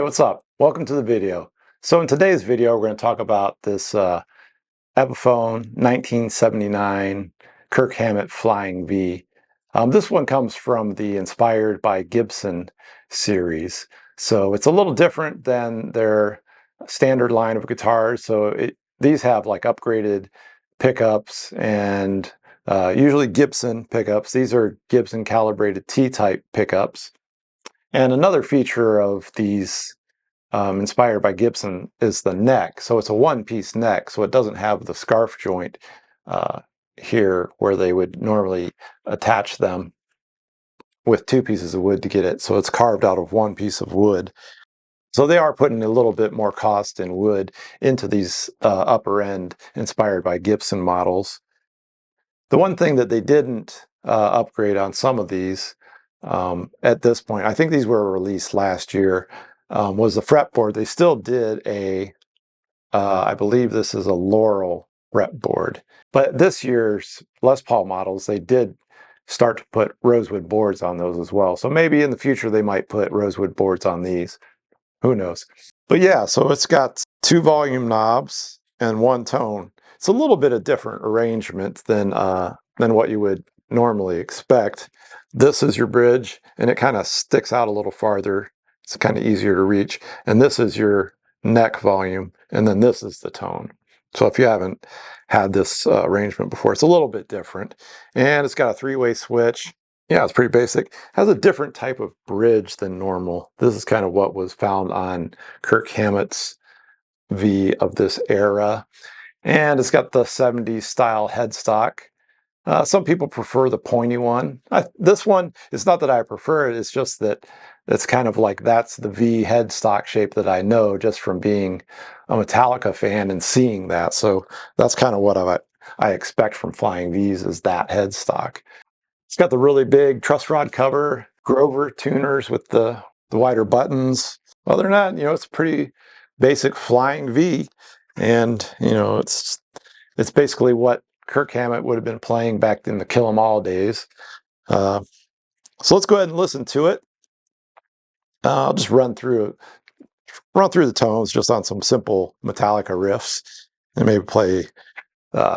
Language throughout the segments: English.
what's up? Welcome to the video. So in today's video, we're going to talk about this Epiphone 1979 Kirk Hammett Flying V. This one comes from the Inspired by Gibson series. So it's a little different than their standard line of guitars. So these have like upgraded pickups and usually Gibson pickups. These are Gibson calibrated T-type pickups. And another feature of these Inspired by Gibson is the neck. So it's a one-piece neck, so it doesn't have the scarf joint here where they would normally attach them with two pieces of wood to get it. So it's carved out of one piece of wood. So they are putting a little bit more cost in wood into these upper end Inspired by Gibson models. The one thing that they didn't upgrade on some of these at this point, I think these were released last year, was the fretboard. They still did I believe this is a Laurel fretboard. But this year's Les Paul models, they did start to put rosewood boards on those as well. So maybe in the future they might put rosewood boards on these. Who knows? But yeah, so it's got two volume knobs and one tone. It's a little bit of different arrangement than what you would normally expect. This is your bridge, and it kind of sticks out a little farther. It's kind of easier to reach. And this is your neck volume, and then this is the tone. So if you haven't had this arrangement before, it's a little bit different. And it's got a three-way switch. Yeah, it's pretty basic. It has a different type of bridge than normal. This is kind of what was found on Kirk Hammett's V of this era. And it's got the 70s style headstock. Some people prefer the pointy one. This one, it's not that I prefer it, it's just that it's kind of like that's the V headstock shape that I know just from being a Metallica fan and seeing that. So that's kind of what I expect from Flying V's, is that headstock. It's got the really big truss rod cover, Grover tuners with the wider buttons. Other than that, it's a pretty basic Flying V. And, it's basically what Kirk Hammett would have been playing back in the Kill 'Em All days. So let's go ahead and listen to it. I'll just run through the tones just on some simple Metallica riffs, and maybe play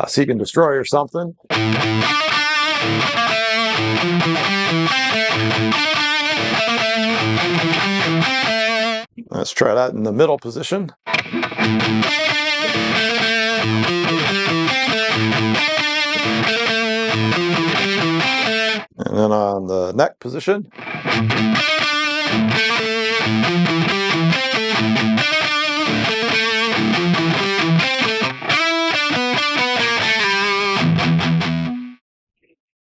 Seek and Destroy or something. Let's try that in the middle position. And then on the neck position.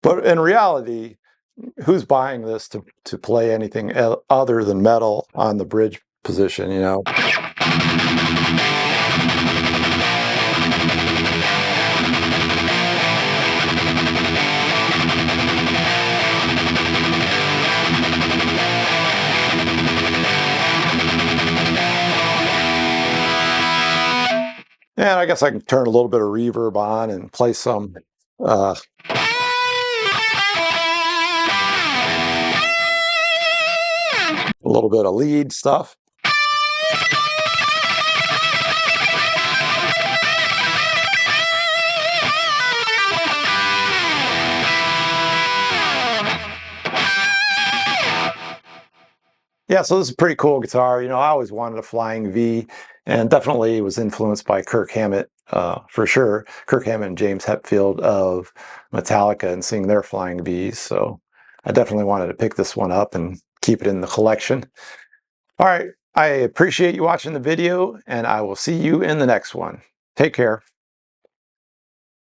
But in reality, who's buying this to play anything other than metal on the bridge position, And I guess I can turn a little bit of reverb on and play some a little bit of lead stuff. Yeah, so this is a pretty cool guitar. I always wanted a Flying V, and definitely was influenced by Kirk Hammett, for sure. Kirk Hammett and James Hetfield of Metallica, and seeing their Flying Vs. So I definitely wanted to pick this one up and keep it in the collection. All right, I appreciate you watching the video, and I will see you in the next one. Take care.